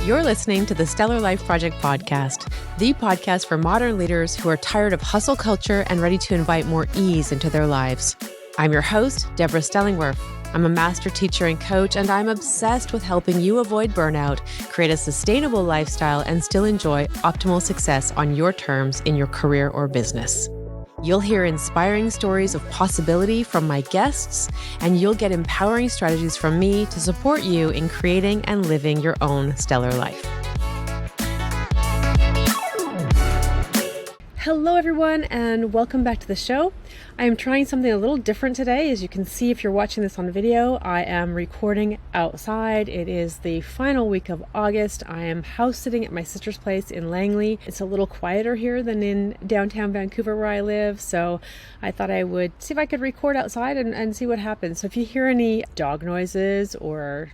You're listening to the Stellar Life Project podcast, the podcast for modern leaders who are tired of hustle culture and ready to invite more ease into their lives. I'm your host, Deborah Stellingwerff. I'm a master teacher and coach, and I'm obsessed with helping you avoid burnout, create a sustainable lifestyle, and still enjoy optimal success on your terms in your career or business. You'll hear inspiring stories of possibility from my guests, and you'll get empowering strategies from me to support you in creating and living your own stellar life. Hello, everyone, and welcome back to the show. I am trying something a little different today. As you can see, if you're watching this on video, I am recording outside. It is the final week of August. I am house sitting at my sister's place in Langley. It's a little quieter here than in downtown Vancouver where I live, so I thought I would see if I could record outside and see what happens. So if you hear any dog noises or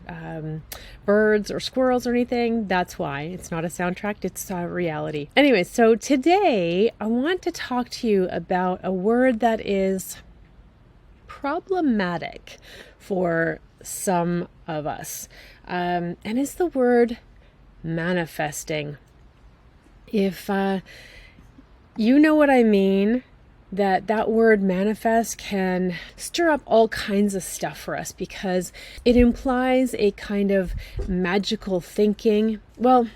birds or squirrels or anything, that's why. It's not a soundtrack, it's a reality. Anyway, so today I want to talk to you about a word that is problematic for some of us, and it's the word manifesting. If you know what I mean, that word manifest can stir up all kinds of stuff for us because it implies a kind of magical thinking. Well,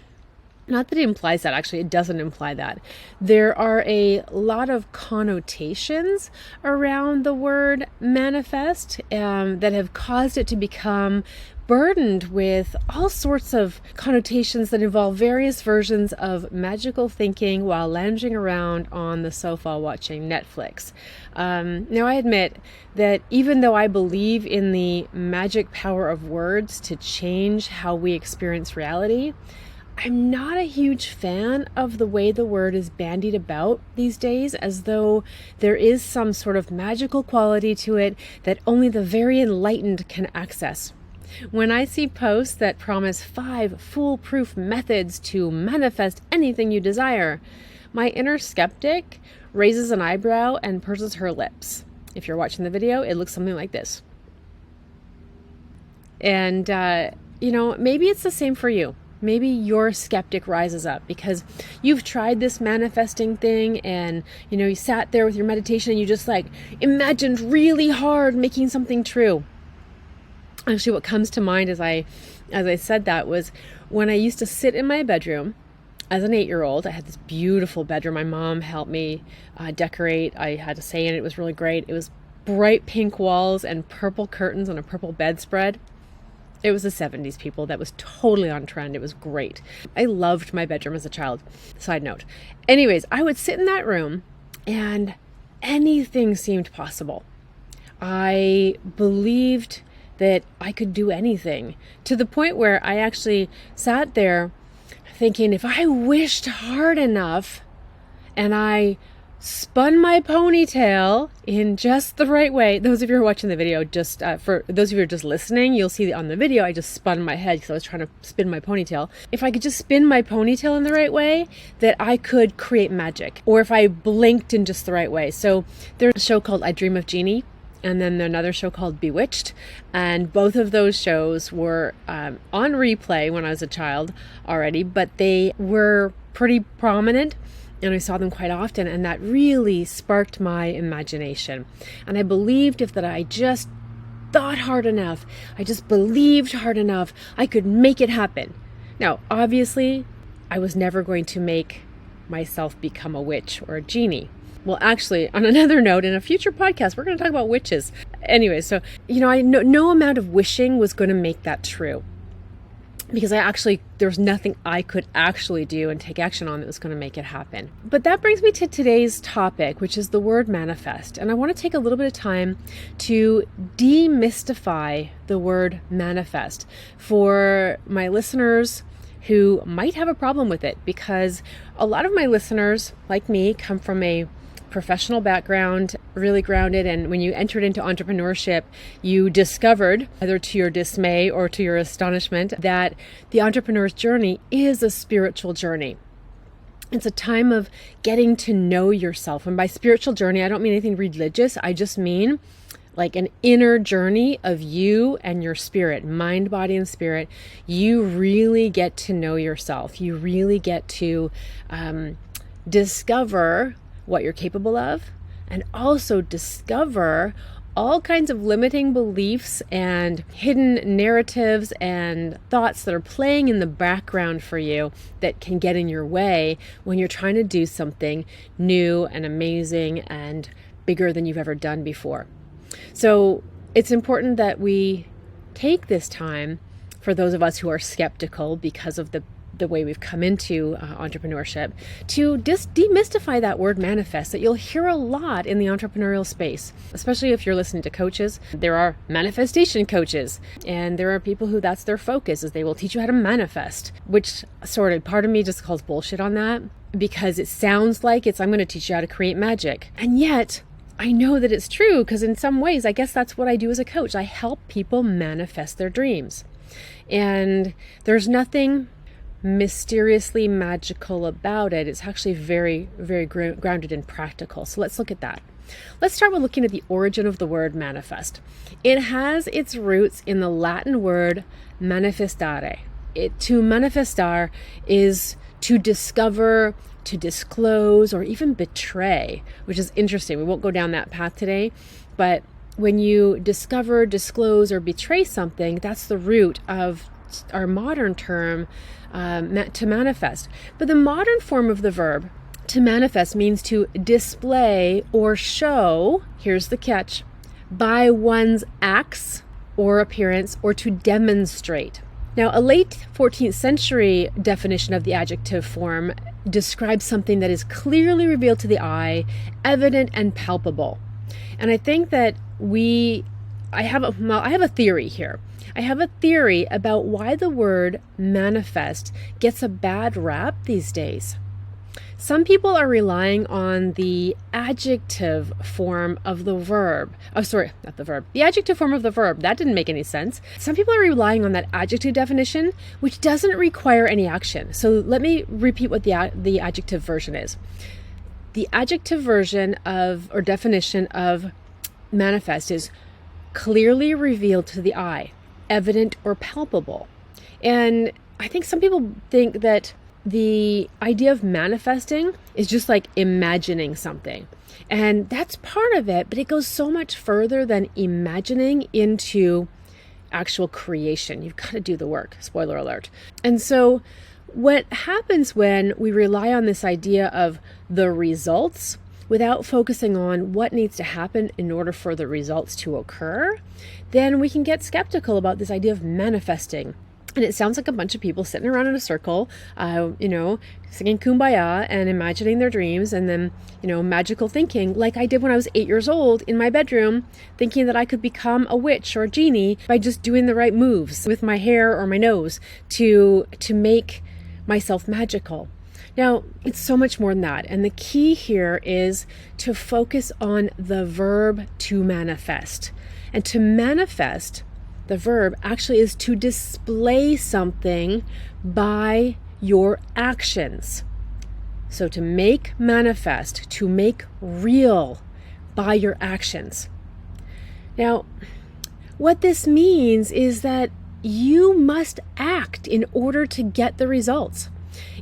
not that it implies that, actually, it doesn't imply that. There are a lot of connotations around the word manifest that have caused it to become burdened with all sorts of connotations that involve various versions of magical thinking while lounging around on the sofa watching Netflix. Now, I admit that even though I believe in the magic power of words to change how we experience reality, I'm not a huge fan of the way the word is bandied about these days, as though there is some sort of magical quality to it that only the very enlightened can access. When I see posts that promise 5 foolproof methods to manifest anything you desire, my inner skeptic raises an eyebrow and purses her lips. If you're watching the video, it looks something like this. And, maybe it's the same for you. Maybe your skeptic rises up because you've tried this manifesting thing and, you sat there with your meditation and you just imagined really hard making something true. Actually, what comes to mind as I said that was when I used to sit in my bedroom as an 8-year-old. I had this beautiful bedroom. My mom helped me decorate. I had to say in it. It was really great. It was bright pink walls and purple curtains on a purple bedspread. It was the 70s, people. That was totally on trend. It was great. I loved my bedroom as a child. Side note. Anyways, I would sit in that room and anything seemed possible. I believed that I could do anything, to the point where I actually sat there thinking, if I wished hard enough and I spun my ponytail in just the right way. Those of you who are watching the video, just for those of you who are just listening, you'll see that on the video I just spun my head because I was trying to spin my ponytail. If I could just spin my ponytail in the right way, that I could create magic. Or if I blinked in just the right way. So there's a show called I Dream of Jeannie, and then another show called Bewitched, and both of those shows were on replay when I was a child already, but they were pretty prominent and I saw them quite often, and that really sparked my imagination. And I believed if that I just thought hard enough, I just believed hard enough, I could make it happen. Now, obviously, I was never going to make myself become a witch or a genie. Well, actually, on another note, in a future podcast, we're going to talk about witches. Anyway, so, I know no amount of wishing was going to make that true. Because there was nothing I could actually do and take action on that was going to make it happen. But that brings me to today's topic, which is the word manifest. And I want to take a little bit of time to demystify the word manifest for my listeners who might have a problem with it, because a lot of my listeners, like me, come from a professional background, really grounded, and when you entered into entrepreneurship, you discovered, either to your dismay or to your astonishment, that the entrepreneur's journey is a spiritual journey. It's a time of getting to know yourself. And by spiritual journey, I don't mean anything religious. I just mean like an inner journey of you and your spirit, mind, body, and spirit. You really get to know yourself. You really get to discover what you're capable of, and also discover all kinds of limiting beliefs and hidden narratives and thoughts that are playing in the background for you that can get in your way when you're trying to do something new and amazing and bigger than you've ever done before. So it's important that we take this time, for those of us who are skeptical because of the way we've come into entrepreneurship, to just demystify that word manifest that you'll hear a lot in the entrepreneurial space, especially if you're listening to coaches. There are manifestation coaches, and there are people who that's their focus, is they will teach you how to manifest, which part of me just calls bullshit on that, because it sounds like I'm going to teach you how to create magic. And yet I know that it's true, because in some ways, I guess that's what I do as a coach. I help people manifest their dreams. And there's nothing mysteriously magical about it. It's actually very, very grounded and practical. So let's look at that. Let's start with looking at the origin of the word manifest. It has its roots in the Latin word manifestare. To manifestar is to discover, to disclose, or even betray, which is interesting. We won't go down that path today, but when you discover, disclose, or betray something, that's the root of our modern term, to manifest. But the modern form of the verb to manifest means to display or show, here's the catch, by one's acts or appearance, or to demonstrate. Now, a late 14th century definition of the adjective form describes something that is clearly revealed to the eye, evident and palpable. And I think that I have a theory here. I have a theory about why the word manifest gets a bad rap these days. Some people are relying on the adjective form of the verb. Oh, sorry, not the verb. The adjective form of the verb. That didn't make any sense. Some people are relying on that adjective definition, which doesn't require any action. So let me repeat what the adjective version is. The adjective version of, or definition of manifest, is clearly revealed to the eye, evident or palpable. And I think some people think that the idea of manifesting is just like imagining something. And that's part of it, but it goes so much further than imagining into actual creation. You've got to do the work, spoiler alert. And so what happens when we rely on this idea of the results without focusing on what needs to happen in order for the results to occur, then we can get skeptical about this idea of manifesting. And it sounds like a bunch of people sitting around in a circle, singing Kumbaya and imagining their dreams, and then, magical thinking, like I did when I was 8 years old in my bedroom, thinking that I could become a witch or a genie by just doing the right moves with my hair or my nose to make myself magical. Now, it's so much more than that. And the key here is to focus on the verb to manifest. And to manifest, the verb actually is to display something by your actions. So to make manifest, to make real by your actions. Now, what this means is that you must act in order to get the results.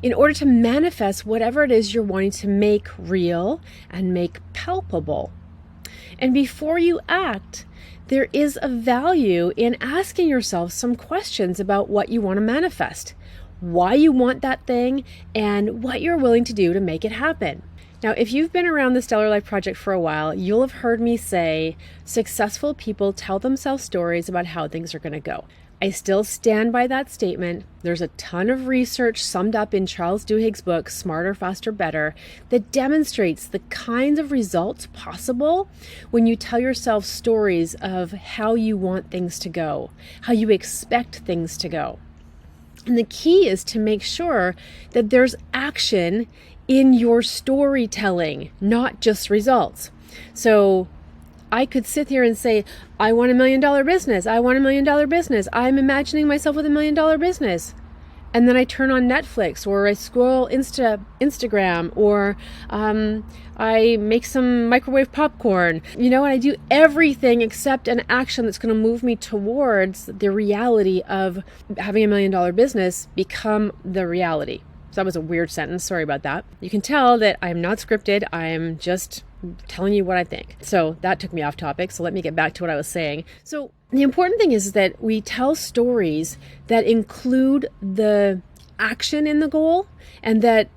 In order to manifest whatever it is you're wanting to make real and make palpable. And before you act, there is a value in asking yourself some questions about what you want to manifest, why you want that thing, and what you're willing to do to make it happen. Now, if you've been around the Stellar Life Project for a while, you'll have heard me say successful people tell themselves stories about how things are going to go. I still stand by that statement. There's a ton of research summed up in Charles Duhigg's book, Smarter, Faster, Better, that demonstrates the kinds of results possible when you tell yourself stories of how you want things to go, how you expect things to go. And the key is to make sure that there's action in your storytelling, not just results. So I could sit here and say, I want $1 million business. I want $1 million business. I'm imagining myself with $1 million business. and then I turn on Netflix, or I scroll Instagram, or I make some microwave popcorn, and I do everything except an action that's going to move me towards the reality of having $1 million business become the reality. So that was a weird sentence. Sorry about that. You can tell that I'm not scripted. I'm just telling you what I think. So that took me off topic. So let me get back to what I was saying. So the important thing is that we tell stories that include the action in the goal, and that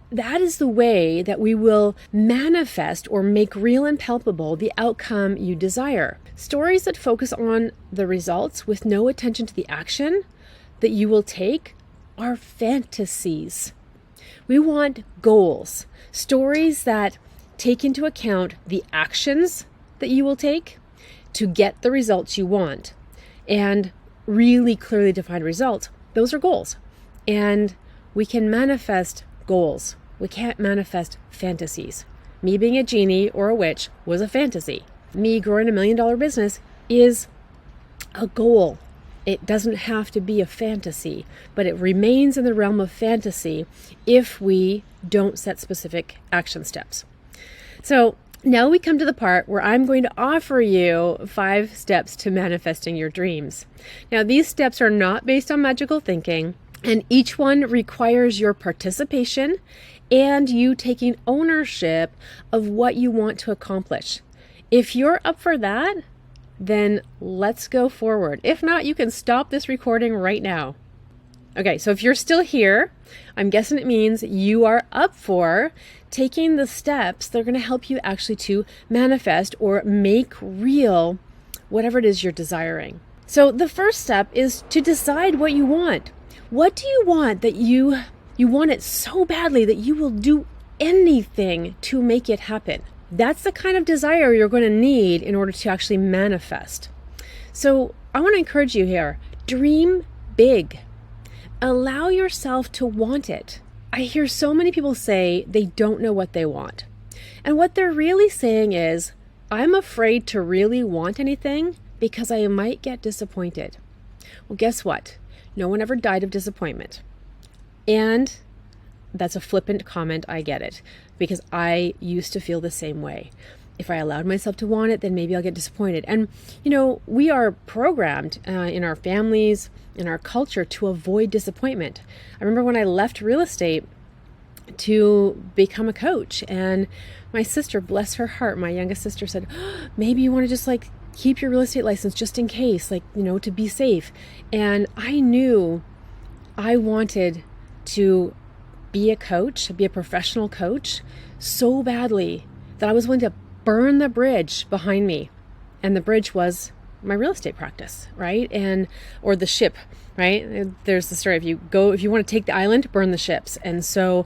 is the way that we will manifest or make real and palpable the outcome you desire. Stories that focus on the results with no attention to the action that you will take are fantasies. We want goals, stories that take into account the actions that you will take to get the results you want, and really clearly defined results. Those are goals. And we can manifest goals. We can't manifest fantasies. Me being a genie or a witch was a fantasy. Me growing $1 million business is a goal. It doesn't have to be a fantasy, but it remains in the realm of fantasy if we don't set specific action steps. So now we come to the part where I'm going to offer you 5 steps to manifesting your dreams. Now, these steps are not based on magical thinking, and each one requires your participation and you taking ownership of what you want to accomplish. If you're up for that, then let's go forward. If not, you can stop this recording right now. Okay, so if you're still here, I'm guessing it means you are up for taking the steps that are going to help you actually to manifest or make real whatever it is you're desiring. So the first step is to decide what you want. What do you want that you want it so badly that you will do anything to make it happen? That's the kind of desire you're going to need in order to actually manifest. So I want to encourage you here. Dream big. Allow yourself to want it. I hear so many people say they don't know what they want. And what they're really saying is, I'm afraid to really want anything because I might get disappointed. Well, guess what? No one ever died of disappointment. And that's a flippant comment, I get it, because I used to feel the same way. If I allowed myself to want it, then maybe I'll get disappointed. And, we are programmed in our families, in our culture, to avoid disappointment. I remember when I left real estate to become a coach, and my sister, bless her heart, my youngest sister said, maybe you want to just keep your real estate license just in case, to be safe. And I knew I wanted to be a coach, be a professional coach so badly that I was willing to burn the bridge behind me. And the bridge was my real estate practice, right? Or the ship, right? There's the story. If you want to take the island, burn the ships. And so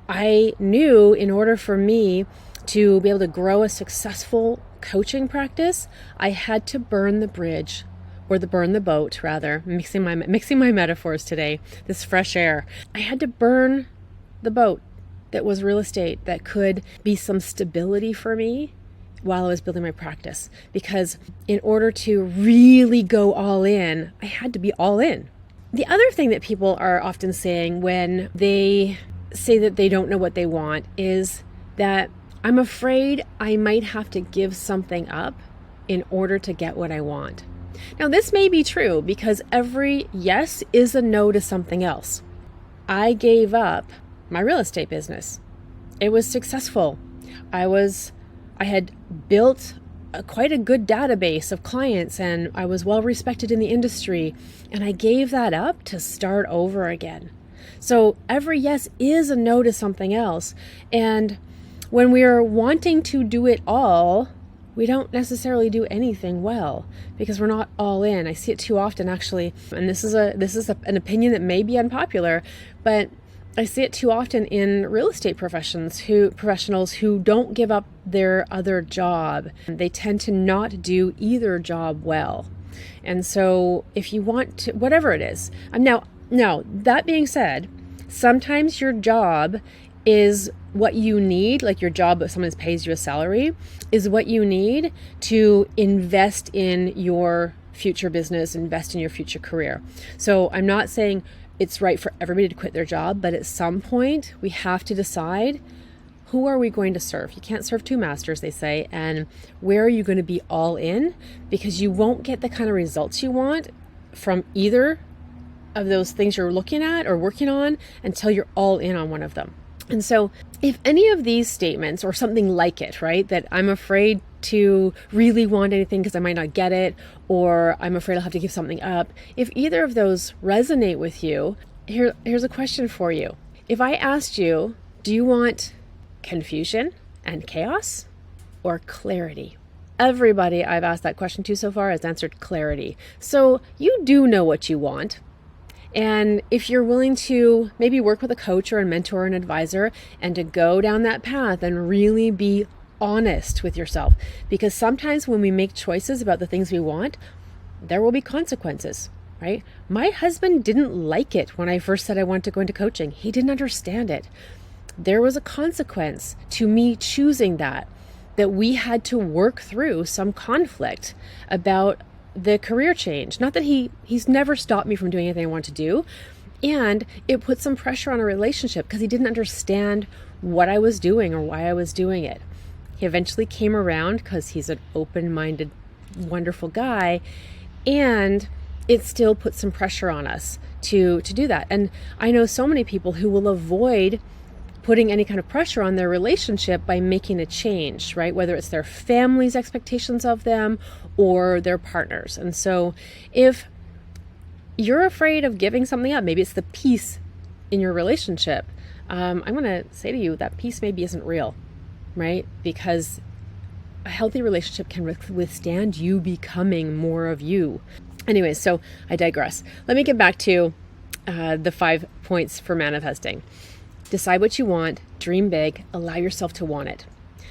I knew in order for me to be able to grow a successful coaching practice, I had to burn the bridge, or burn the boat rather, mixing my metaphors today, this fresh air. I had to burn the boat that was real estate, that could be some stability for me while I was building my practice. Because in order to really go all in, I had to be all in. The other thing that people are often saying when they say that they don't know what they want is that I'm afraid I might have to give something up in order to get what I want. Now, this may be true because every yes is a no to something else. I gave up my real estate business. It was successful. I had built quite a good database of clients, and I was well respected in the industry, and I gave that up to start over again. So every yes is a no to something else. And when we are wanting to do it all, we don't necessarily do anything well because we're not all in. I see it too often, actually, and this is an opinion that may be unpopular, but I see it too often in real estate professionals who don't give up their other job. They tend to not do either job well. And so if you want to, whatever it is, now that being said, sometimes your job is what you need, like your job, if someone pays you a salary, is what you need to invest in your future business, invest in your future career. So I'm not saying it's right for everybody to quit their job, but at some point we have to decide, who are we going to serve? You can't serve two masters, they say, and where are you going to be all in? Because you won't get the kind of results you want from either of those things you're looking at or working on until you're all in on one of them. And so if any of these statements or something like it, right, that I'm afraid to really want anything because I might not get it, or I'm afraid I'll have to give something up, if either of those resonate with you, here's a question for you. If I asked you, do you want confusion and chaos or clarity? Everybody I've asked that question to so far has answered clarity. So you do know what you want. And if you're willing to maybe work with a coach or a mentor or an advisor and to go down that path and really be honest with yourself, because sometimes when we make choices about the things we want, there will be consequences, right? My husband didn't like it when I first said I wanted to go into coaching. He didn't understand it. There was a consequence to me choosing that we had to work through some conflict about the career change. Not that he's never stopped me from doing anything I want to do. And it put some pressure on a relationship because he didn't understand what I was doing or why I was doing it. He eventually came around because he's an open-minded, wonderful guy. And it still put some pressure on us to do that. And I know so many people who will avoid putting any kind of pressure on their relationship by making a change, right? Whether it's their family's expectations of them or their partners. And so if you're afraid of giving something up, maybe it's the peace in your relationship, I'm going to say to you that peace maybe isn't real, right? Because a healthy relationship can withstand you becoming more of you. Anyways, so I digress. Let me get back to the 5 points for manifesting. Decide what you want, dream big, allow yourself to want it.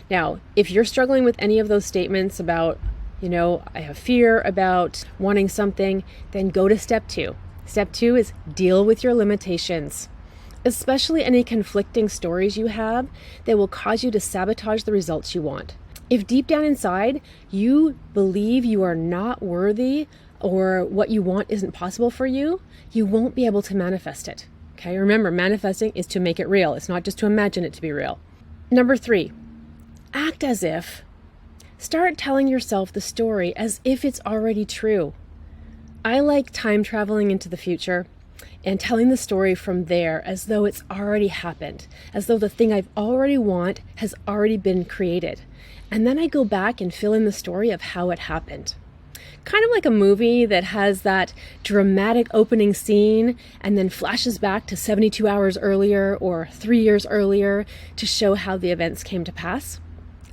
Now, if you're struggling with any of those statements about, I have fear about wanting something, then go to step 2. Step 2 is deal with your limitations, especially any conflicting stories you have that will cause you to sabotage the results you want. If deep down inside you believe you are not worthy or what you want isn't possible for you, you won't be able to manifest it. Okay, remember, manifesting is to make it real. It's not just to imagine it to be real. Number 3, act as if. Start telling yourself the story as if it's already true. I like time traveling into the future and telling the story from there as though it's already happened, as though the thing I've already want has already been created. And then I go back and fill in the story of how it happened. Kind of like a movie that has that dramatic opening scene and then flashes back to 72 hours earlier or 3 years earlier to show how the events came to pass.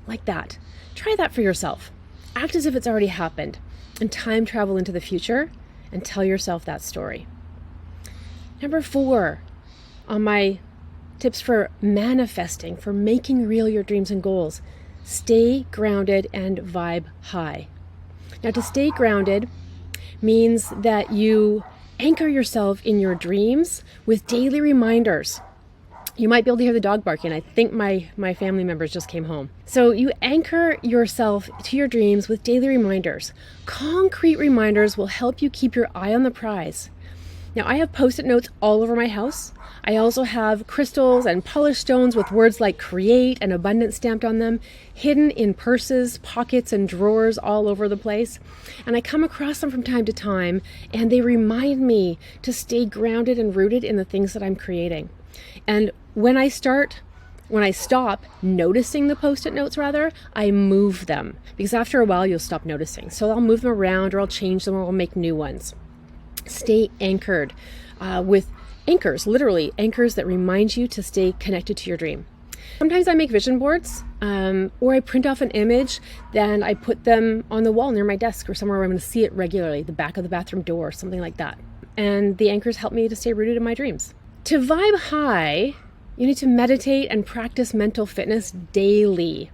Like that. Try that for yourself. Act as if it's already happened and time travel into the future and tell yourself that story. Number 4, on my tips for manifesting, for making real your dreams and goals, stay grounded and vibe high. Now, to stay grounded means that you anchor yourself in your dreams with daily reminders. You might be able to hear the dog barking. I think my family members just came home. So you anchor yourself to your dreams with daily reminders. Concrete reminders will help you keep your eye on the prize. Now, I have Post-it notes all over my house. I also have crystals and polished stones with words like create and abundance stamped on them, hidden in purses, pockets, and drawers all over the place. And I come across them from time to time, and they remind me to stay grounded and rooted in the things that I'm creating. And when I stop noticing the Post-it notes, I move them, because after a while you'll stop noticing. So I'll move them around, or I'll change them, or I'll make new ones. Stay anchored with anchors, literally anchors that remind you to stay connected to your dream. Sometimes I make vision boards, or I print off an image, then I put them on the wall near my desk or somewhere where I'm going to see it regularly, the back of the bathroom door, something like that. And the anchors help me to stay rooted in my dreams. To vibe high, you need to meditate and practice mental fitness daily.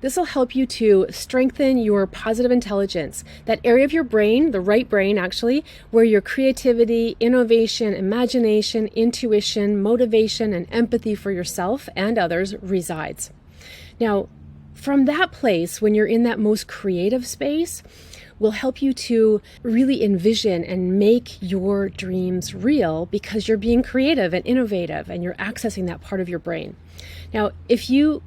This will help you to strengthen your positive intelligence, that area of your brain, the right brain actually, where your creativity, innovation, imagination, intuition, motivation, and empathy for yourself and others resides. Now, from that place, when you're in that most creative space, will help you to really envision and make your dreams real because you're being creative and innovative and you're accessing that part of your brain. Now, if you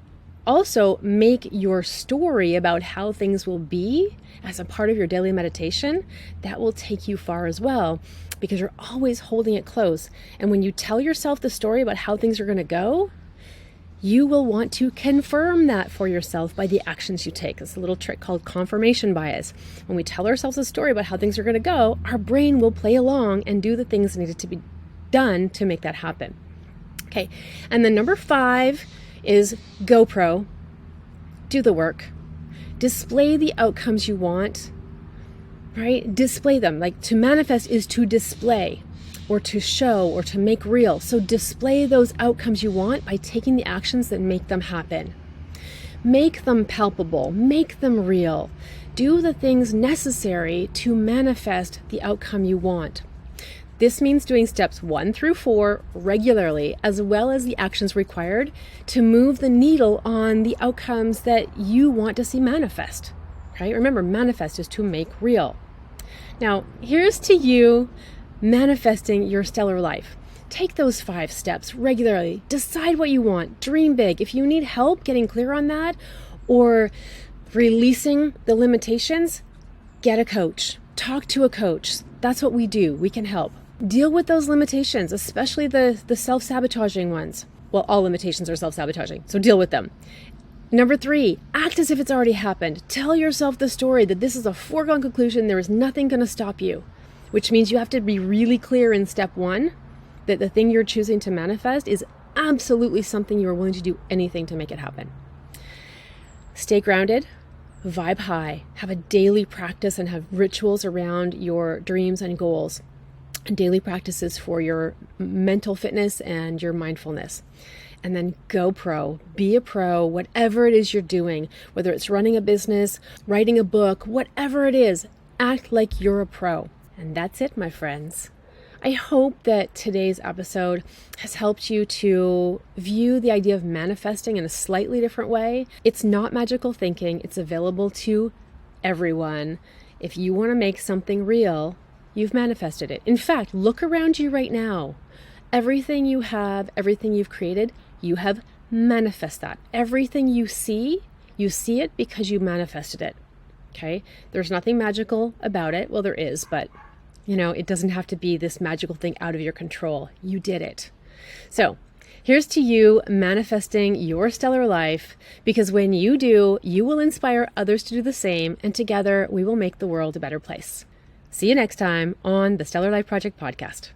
also make your story about how things will be as a part of your daily meditation, that will take you far as well because you're always holding it close. And when you tell yourself the story about how things are going to go, you will want to confirm that for yourself by the actions you take. It's a little trick called confirmation bias. When we tell ourselves a story about how things are going to go, our brain will play along and do the things needed to be done to make that happen. Okay, and then number 5 is GoPro. Do the work. Display the outcomes you want, right? Display them. Like, to manifest is to display or to show or to make real. So display those outcomes you want by taking the actions that make them happen. Make them palpable, make them real. Do the things necessary to manifest the outcome you want. This means doing steps 1 through 4 regularly, as well as the actions required to move the needle on the outcomes that you want to see manifest. Right? Remember, manifest is to make real. Now, here's to you manifesting your stellar life. Take those 5 steps regularly. Decide what you want. Dream big. If you need help getting clear on that or releasing the limitations, get a coach. Talk to a coach. That's what we do. We can help. Deal with those limitations, especially the self-sabotaging ones. Well, all limitations are self-sabotaging, so deal with them. Number 3, act as if it's already happened. Tell yourself the story that this is a foregone conclusion. There is nothing going to stop you, which means you have to be really clear in step 1 that the thing you're choosing to manifest is absolutely something you are willing to do anything to make it happen. Stay grounded, vibe high, have a daily practice and have rituals around your dreams and goals. Daily practices for your mental fitness and your mindfulness. And then go pro, be a pro, whatever it is you're doing, whether it's running a business, writing a book, whatever it is, act like you're a pro. And that's it, my friends. I hope that today's episode has helped you to view the idea of manifesting in a slightly different way. It's not magical thinking. It's available to everyone. If you want to make something real, you've manifested it. In fact, look around you right now. Everything you have, everything you've created, you have manifested that. Everything you see it because you manifested it. Okay? There's nothing magical about it. Well, there is, but it doesn't have to be this magical thing out of your control. You did it. So here's to you manifesting your stellar life, because when you do, you will inspire others to do the same, and together we will make the world a better place. See you next time on the Stellar Life Project podcast.